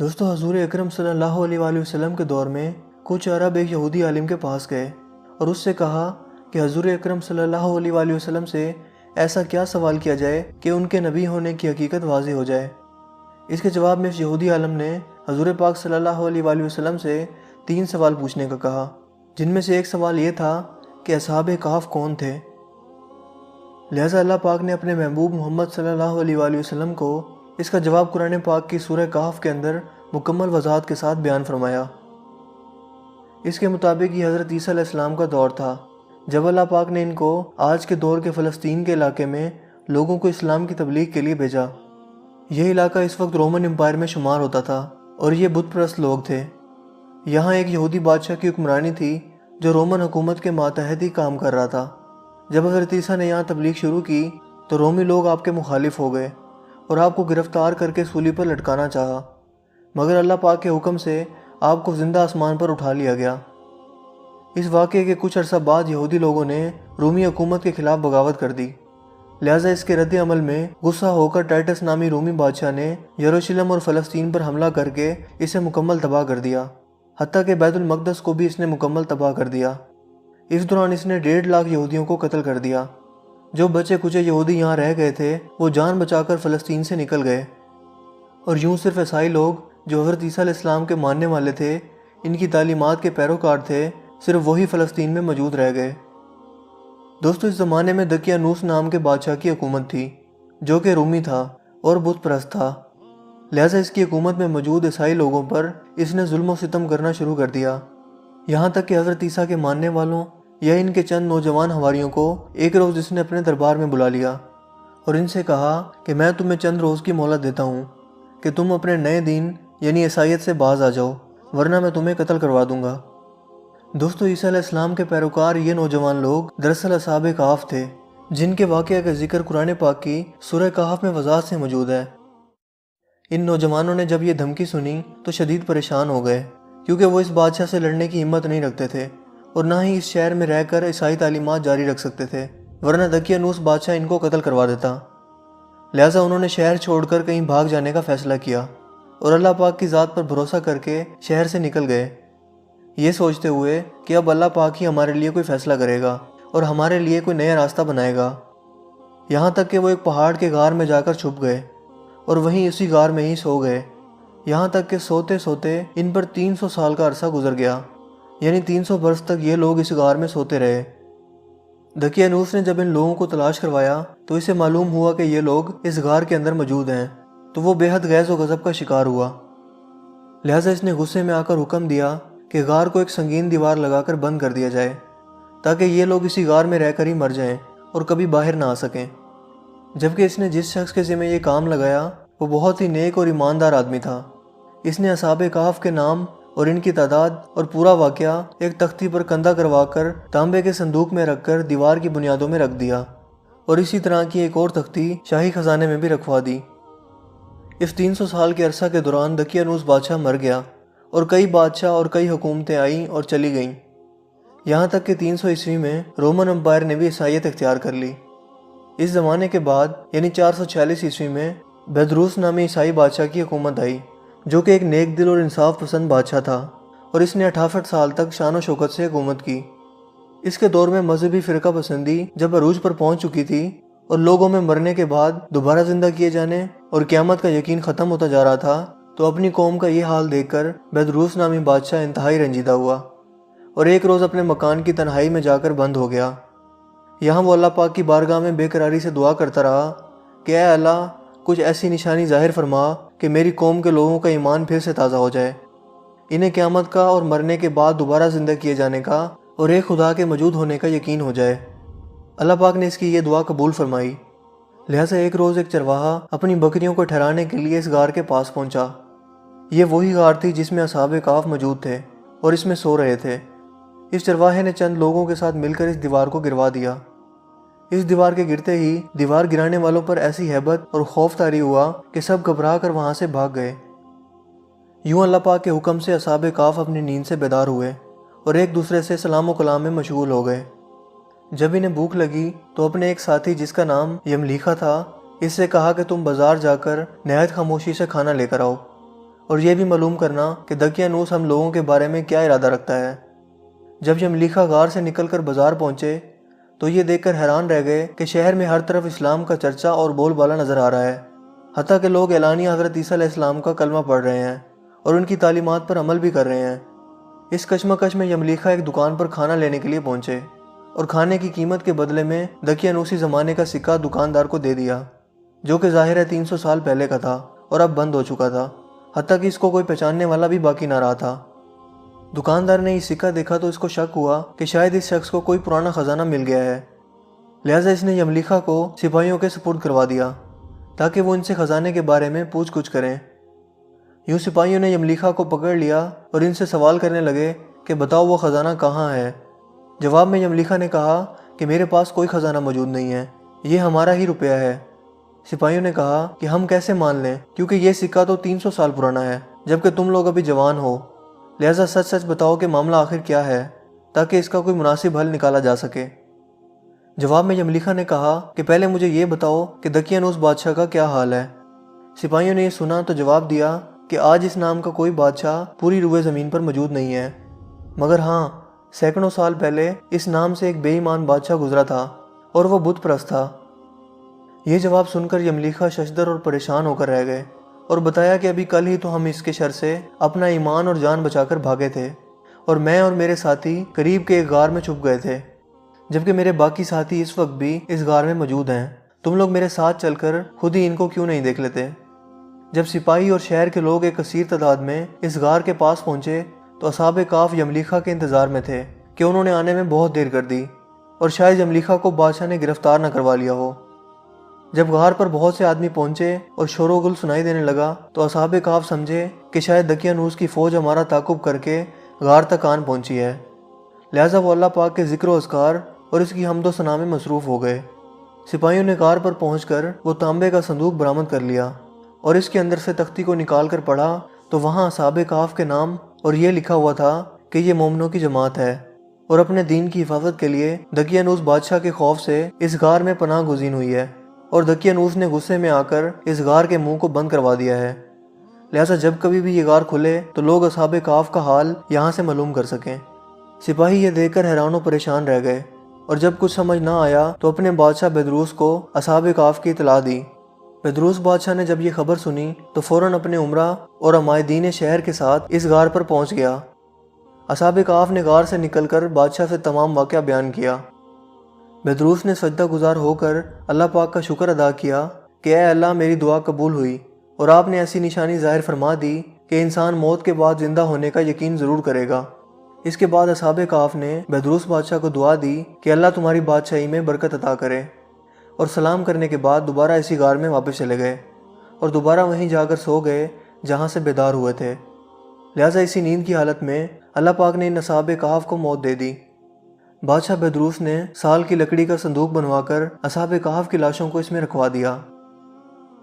دوستو حضور اکرم صلی اللہ علیہ وآلہ وسلم کے دور میں کچھ عرب ایک یہودی عالم کے پاس گئے اور اس سے کہا کہ حضور اکرم صلی اللہ علیہ وآلہ وسلم سے ایسا کیا سوال کیا جائے کہ ان کے نبی ہونے کی حقیقت واضح ہو جائے۔ اس کے جواب میں اس یہودی عالم نے حضور پاک صلی اللہ علیہ وآلہ وسلم سے 3 سوال پوچھنے کا کہا، جن میں سے ایک سوال یہ تھا کہ اصحاب کہف کون تھے۔ لہٰذا اللہ پاک نے اپنے محبوب محمد صلی اللہ علیہ وآلہ وسلم کو اس کا جواب قرآن پاک کی سورہ کہف کے اندر مکمل وضاحت کے ساتھ بیان فرمایا۔ اس کے مطابق یہ حضرت عیسیٰ علیہ السلام کا دور تھا جب اللہ پاک نے ان کو آج کے دور کے فلسطین کے علاقے میں لوگوں کو اسلام کی تبلیغ کے لیے بھیجا۔ یہ علاقہ اس وقت رومن امپائر میں شمار ہوتا تھا اور یہ بت پرست لوگ تھے۔ یہاں ایک یہودی بادشاہ کی حکمرانی تھی جو رومن حکومت کے ماتحت ہی کام کر رہا تھا۔ جب حضرت عیسیٰ نے یہاں تبلیغ شروع کی تو رومی لوگ آپ کے مخالف ہو گئے اور آپ کو گرفتار کر کے سولی پر لٹکانا چاہا، مگر اللہ پاک کے حکم سے آپ کو زندہ آسمان پر اٹھا لیا گیا۔ اس واقعے کے کچھ عرصہ بعد یہودی لوگوں نے رومی حکومت کے خلاف بغاوت کر دی، لہٰذا اس کے رد عمل میں غصہ ہو کر ٹائٹس نامی رومی بادشاہ نے یروشلم اور فلسطین پر حملہ کر کے اسے مکمل تباہ کر دیا، حتیٰ کہ بیت المقدس کو بھی اس نے مکمل تباہ کر دیا۔ اس دوران اس نے 1.5 لاکھ یہودیوں کو قتل کر دیا۔ جو بچے کچے یہودی یہاں رہ گئے تھے وہ جان بچا کر فلسطین سے نکل گئے، اور یوں صرف عیسائی لوگ جو حضرت عیسیٰ علیہ السلام کے ماننے والے تھے، ان کی تعلیمات کے پیروکار تھے، صرف وہی فلسطین میں موجود رہ گئے۔ دوستو اس زمانے میں دقیانوس نام کے بادشاہ کی حکومت تھی جو کہ رومی تھا اور بت پرست تھا، لہٰذا اس کی حکومت میں موجود عیسائی لوگوں پر اس نے ظلم و ستم کرنا شروع کر دیا، یہاں تک کہ حضرت عیسیٰ کے ماننے والوں یا ان کے چند نوجوان حواریوں کو ایک روز اس نے اپنے دربار میں بلا لیا اور ان سے کہا کہ میں تمہیں چند روز کی مہلت دیتا ہوں کہ تم اپنے نئے دین یعنی عیسائیت سے باز آ جاؤ، ورنہ میں تمہیں قتل کروا دوں گا۔ دوستو عیسیٰ علیہ السلام کے پیروکار یہ نوجوان لوگ دراصل اصحاب کہف تھے، جن کے واقعہ کا ذکر قرآن پاک کی سورہ کہف میں وضاحت سے موجود ہے۔ ان نوجوانوں نے جب یہ دھمکی سنی تو شدید پریشان ہو گئے، کیونکہ وہ اس بادشاہ سے لڑنے کی ہمت نہیں رکھتے تھے اور نہ ہی اس شہر میں رہ کر عیسائی تعلیمات جاری رکھ سکتے تھے، ورنہ دقیانوس بادشاہ ان کو قتل کروا دیتا۔ لہٰذا انہوں نے شہر چھوڑ کر کہیں بھاگ جانے کا فیصلہ کیا اور اللہ پاک کی ذات پر بھروسہ کر کے شہر سے نکل گئے، یہ سوچتے ہوئے کہ اب اللہ پاک ہی ہمارے لیے کوئی فیصلہ کرے گا اور ہمارے لیے کوئی نیا راستہ بنائے گا۔ یہاں تک کہ وہ ایک پہاڑ کے غار میں جا کر چھپ گئے اور وہیں اسی غار میں ہی سو گئے، یہاں تک کہ سوتے سوتے ان پر 300 سال کا عرصہ گزر گیا، یعنی 300 برس تک یہ لوگ اس غار میں سوتے رہے۔ دقیانوس نے جب ان لوگوں کو تلاش کروایا تو اسے معلوم ہوا کہ یہ لوگ اس غار کے اندر موجود ہیں، تو وہ بے حد غیظ و غضب کا شکار ہوا، لہٰذا اس نے غصے میں آ کر حکم دیا کہ غار کو ایک سنگین دیوار لگا کر بند کر دیا جائے تاکہ یہ لوگ اسی غار میں رہ کر ہی مر جائیں اور کبھی باہر نہ آ سکیں۔ جبکہ اس نے جس شخص کے ذمہ یہ کام لگایا وہ بہت ہی نیک اور ایماندار آدمی تھا۔ اس نے اصحاب کہف کے نام اور ان کی تعداد اور پورا واقعہ ایک تختی پر کندہ کروا کر تانبے کے صندوق میں رکھ کر دیوار کی بنیادوں میں رکھ دیا، اور اسی طرح کی ایک اور تختی شاہی خزانے میں بھی رکھوا دی۔ اس 300 سال کے عرصہ کے دوران دقیانوس بادشاہ مر گیا اور کئی بادشاہ اور کئی حکومتیں آئیں اور چلی گئیں، یہاں تک کہ 300 عیسوی میں رومن امپائر نے بھی عیسائیت اختیار کر لی۔ اس زمانے کے بعد یعنی 446 عیسوی میں بیدروس نامی عیسائی بادشاہ کی حکومت آئی، جو کہ ایک نیک دل اور انصاف پسند بادشاہ تھا، اور اس نے 68 سال تک شان و شوکت سے حکومت کی۔ اس کے دور میں مذہبی فرقہ پسندی جب عروج پر پہنچ چکی تھی اور لوگوں میں مرنے کے بعد دوبارہ زندہ کیے جانے اور قیامت کا یقین ختم ہوتا جا رہا تھا، تو اپنی قوم کا یہ حال دیکھ کر بیدروس نامی بادشاہ انتہائی رنجیدہ ہوا اور ایک روز اپنے مکان کی تنہائی میں جا کر بند ہو گیا۔ یہاں وہ اللہ پاک کی بارگاہ میں بے قراری سے دعا کرتا رہا کہ اے اللہ، کچھ ایسی نشانی ظاہر فرما کہ میری قوم کے لوگوں کا ایمان پھر سے تازہ ہو جائے، انہیں قیامت کا اور مرنے کے بعد دوبارہ زندہ کیے جانے کا اور ایک خدا کے موجود ہونے کا یقین ہو جائے۔ اللہ پاک نے اس کی یہ دعا قبول فرمائی، لہٰذا ایک روز ایک چرواہا اپنی بکریوں کو ٹھہرانے کے لیے اس غار کے پاس پہنچا۔ یہ وہی غار تھی جس میں اصحاب کہف موجود تھے اور اس میں سو رہے تھے۔ اس چرواہے نے چند لوگوں کے ساتھ مل کر اس دیوار کو گروا دیا۔ اس دیوار کے گرتے ہی دیوار گرانے والوں پر ایسی ہیبت اور خوف طاری ہوا کہ سب گھبرا کر وہاں سے بھاگ گئے۔ یوں اللہ پاک کے حکم سے اصحاب کہف اپنی نیند سے بیدار ہوئے اور ایک دوسرے سے سلام و کلام میں مشغول ہو گئے۔ جب انہیں بھوک لگی تو اپنے ایک ساتھی جس کا نام یملیخا تھا، اس سے کہا کہ تم بازار جا کر نہایت خاموشی سے کھانا لے کر آؤ، اور یہ بھی معلوم کرنا کہ دقیانوس ہم لوگوں کے بارے میں کیا ارادہ رکھتا ہے۔ جب یملیکھا غار سے نکل کر بازار پہنچے تو یہ دیکھ کر حیران رہ گئے کہ شہر میں ہر طرف اسلام کا چرچا اور بول بالا نظر آ رہا ہے، حتیٰ کہ لوگ اعلانیہ حضرت عیسیٰ علیہ السلام کا کلمہ پڑھ رہے ہیں اور ان کی تعلیمات پر عمل بھی کر رہے ہیں۔ اس کشمکش میں یملیکھا ایک دکان پر کھانا لینے کے لیے پہنچے اور کھانے کی قیمت کے بدلے میں دقیانوسی زمانے کا سکہ دکاندار کو دے دیا، جو کہ ظاہر ہے 300 سال پہلے کا تھا اور اب بند ہو چکا تھا، حتیٰ کہ اس کو کوئی پہچاننے والا بھی باقی نہ رہا تھا۔ دکاندار نے یہ سکہ دیکھا تو اس کو شک ہوا کہ شاید اس شخص کو کوئی پرانا خزانہ مل گیا ہے، لہٰذا اس نے یملیکھا کو سپاہیوں کے سپرد کروا دیا تاکہ وہ ان سے خزانے کے بارے میں پوچھ گچھ کریں۔ یوں سپاہیوں نے یملیکھا کو پکڑ لیا اور ان سے سوال کرنے لگے کہ بتاؤ وہ خزانہ کہاں ہے۔ جواب میں یملیکھا نے کہا کہ میرے پاس کوئی خزانہ موجود نہیں ہے، یہ ہمارا ہی روپیہ ہے۔ سپاہیوں نے کہا کہ ہم کیسے مان لیں، کیونکہ یہ سکہ تو 300 سال پرانا ہے جبکہ تم لوگ ابھی جوان ہو، لہٰذا سچ سچ بتاؤ کہ معاملہ آخر کیا ہے تاکہ اس کا کوئی مناسب حل نکالا جا سکے۔ جواب میں یملیکھا نے کہا کہ پہلے مجھے یہ بتاؤ کہ دقیانوس بادشاہ کا کیا حال ہے۔ سپاہیوں نے یہ سنا تو جواب دیا کہ آج اس نام کا کوئی بادشاہ پوری روئے زمین پر موجود نہیں ہے، مگر ہاں سینکڑوں سال پہلے اس نام سے ایک بے ایمان بادشاہ گزرا تھا اور وہ بت پرست تھا۔ یہ جواب سن کر یملیکھا ششدر اور پریشان ہو کر رہ گئے اور بتایا کہ ابھی کل ہی تو ہم اس کے شر سے اپنا ایمان اور جان بچا کر بھاگے تھے اور میں اور میرے ساتھی قریب کے ایک غار میں چھپ گئے تھے، جبکہ میرے باقی ساتھی اس وقت بھی اس غار میں موجود ہیں۔ تم لوگ میرے ساتھ چل کر خود ہی ان کو کیوں نہیں دیکھ لیتے؟ جب سپاہی اور شہر کے لوگ ایک کثیر تعداد میں اس غار کے پاس پہنچے تو اصحاب کہف یملیکھا کے انتظار میں تھے کہ انہوں نے آنے میں بہت دیر کر دی اور شاید یملیکھا کو بادشاہ نے گرفتار نہ کروا لیا ہو۔ جب غار پر بہت سے آدمی پہنچے اور شور و گل سنائی دینے لگا تو اصحاب کہف سمجھے کہ شاید دقیانوس کی فوج ہمارا تعاقب کر کے غار تک آن پہنچی ہے، لہٰذا وہ اللہ پاک کے ذکر و اذکار اور اس کی حمد و ثنا میں مصروف ہو گئے۔ سپاہیوں نے غار پر پہنچ کر وہ تانبے کا صندوق برآمد کر لیا اور اس کے اندر سے تختی کو نکال کر پڑھا تو وہاں اصحاب کہف کے نام اور یہ لکھا ہوا تھا کہ یہ مومنوں کی جماعت ہے اور اپنے دین کی حفاظت کے لیے دقیانوس بادشاہ کے خوف سے اس غار میں پناہ گزین ہوئی ہے، اور دقیانوس نے غصے میں آ کر اس غار کے منہ کو بند کروا دیا ہے، لہٰذا جب کبھی بھی یہ غار کھلے تو لوگ اصحاب کہف کا حال یہاں سے معلوم کر سکیں۔ سپاہی یہ دیکھ کر حیران و پریشان رہ گئے اور جب کچھ سمجھ نہ آیا تو اپنے بادشاہ بیدروس کو اصحاب کہف کی اطلاع دی۔ بیدروس بادشاہ نے جب یہ خبر سنی تو فوراً اپنے عمرہ اور عمائدین شہر کے ساتھ اس غار پر پہنچ گیا۔ اصحاب کہف نے غار سے نکل کر بادشاہ سے تمام واقعہ بیان کیا۔ بیدروس نے سجدہ گزار ہو کر اللہ پاک کا شکر ادا کیا کہ اے اللہ میری دعا قبول ہوئی اور آپ نے ایسی نشانی ظاہر فرما دی کہ انسان موت کے بعد زندہ ہونے کا یقین ضرور کرے گا۔ اس کے بعد اصحاب کہف نے بیدروس بادشاہ کو دعا دی کہ اللہ تمہاری بادشاہی میں برکت عطا کرے، اور سلام کرنے کے بعد دوبارہ اسی غار میں واپس چلے گئے اور دوبارہ وہیں جا کر سو گئے جہاں سے بیدار ہوئے تھے، لہٰذا اسی نیند کی حالت میں اللہ پاک نے ان اصحاب کہف کو موت دے دی۔ بادشاہ بیدروس نے سال کی لکڑی کا صندوق بنوا کر اصحاب کہف کی لاشوں کو اس میں رکھوا دیا۔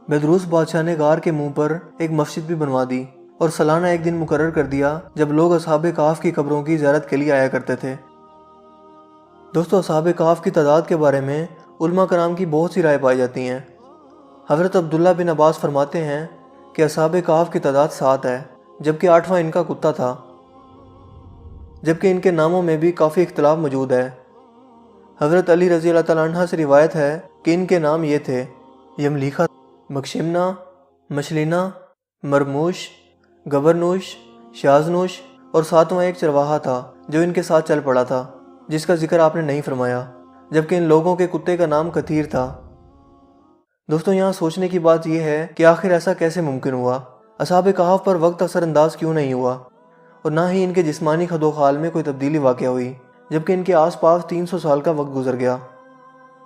بیدروس بادشاہ نے غار کے منہ پر ایک مسجد بھی بنوا دی اور سالانہ ایک دن مقرر کر دیا جب لوگ اصحاب کہف کی قبروں کی زیارت کے لیے آیا کرتے تھے۔ دوستو، اصحاب کہف کی تعداد کے بارے میں علماء کرام کی بہت سی رائے پائی جاتی ہیں۔ حضرت عبداللہ بن عباس فرماتے ہیں کہ اصحاب کہف کی تعداد 7 ہے، جبکہ 8واں ان کا کتا تھا، جبکہ ان کے ناموں میں بھی کافی اختلاف موجود ہے۔ حضرت علی رضی اللہ تعالیٰ عنہ سے روایت ہے کہ ان کے نام یہ تھے: یملیکھا، مکشمنا، مشلینا، مرموش، گبرنوش، شازنوش، اور 7واں ایک چرواہا تھا جو ان کے ساتھ چل پڑا تھا، جس کا ذکر آپ نے نہیں فرمایا، جبکہ ان لوگوں کے کتے کا نام کثیر تھا۔ دوستوں، یہاں سوچنے کی بات یہ ہے کہ آخر ایسا کیسے ممکن ہوا؟ اصحاب کہف پر وقت اثر انداز کیوں نہیں ہوا اور نہ ہی ان کے جسمانی خد و خال میں کوئی تبدیلی واقع ہوئی، جبکہ ان کے آس پاس 300 سال کا وقت گزر گیا؟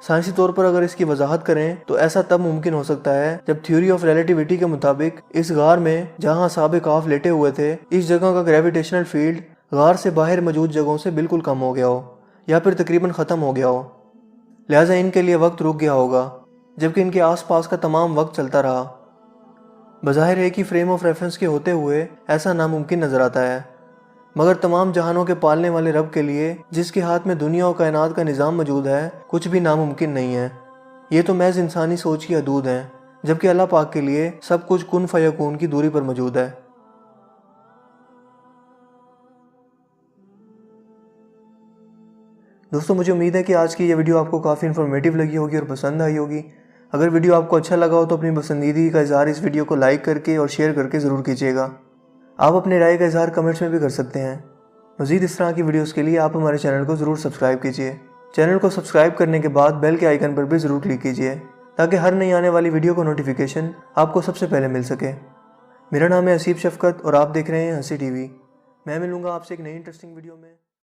سائنسی طور پر اگر اس کی وضاحت کریں تو ایسا تب ممکن ہو سکتا ہے جب تھیوری آف ریلیٹیوٹی کے مطابق اس غار میں جہاں اصحاب کہف لیٹے ہوئے تھے، اس جگہ کا گریویٹیشنل فیلڈ غار سے باہر موجود جگہوں سے بالکل کم ہو گیا ہو یا پھر تقریباً ختم ہو گیا ہو، لہٰذا ان کے لیے وقت رک گیا ہوگا، جبکہ ان کے آس پاس کا تمام وقت چلتا رہا۔ بظاہر ایک ہی فریم آف ریفرنس کے ہوتے ہوئے ایسا ناممکن نظر آتا ہے، مگر تمام جہانوں کے پالنے والے رب کے لیے، جس کے ہاتھ میں دنیا و کائنات کا نظام موجود ہے، کچھ بھی ناممکن نہیں ہے۔ یہ تو محض انسانی سوچ کی حدود ہیں، جبکہ اللہ پاک کے لیے سب کچھ کن فیکون کی دوری پر موجود ہے۔ دوستوں مجھے امید ہے کہ آج کی یہ ویڈیو آپ کو کافی انفارمیٹیو لگی ہوگی اور پسند آئی ہوگی۔ اگر ویڈیو آپ کو اچھا لگا ہو تو اپنی پسندیدگی کا اظہار اس ویڈیو کو لائک کر کے اور شیئر کر کے ضرور کیجیے گا۔ آپ اپنے رائے کا اظہار کمنٹس میں بھی کر سکتے ہیں۔ مزید اس طرح کی ویڈیوز کے لیے آپ ہمارے چینل کو ضرور سبسکرائب کیجیے۔ چینل کو سبسکرائب کرنے کے بعد بیل کے آئیکن پر بھی ضرور کلک کیجیے تاکہ ہر نئی آنے والی ویڈیو کا نوٹیفیکیشن آپ کو سب سے پہلے مل سکے۔ میرا نام ہے حسیب شفقت اور آپ دیکھ رہے ہیں ہنسی ٹی وی۔ میں ملوں گا آپ سے ایک نئی انٹرسٹنگ ویڈیو میں۔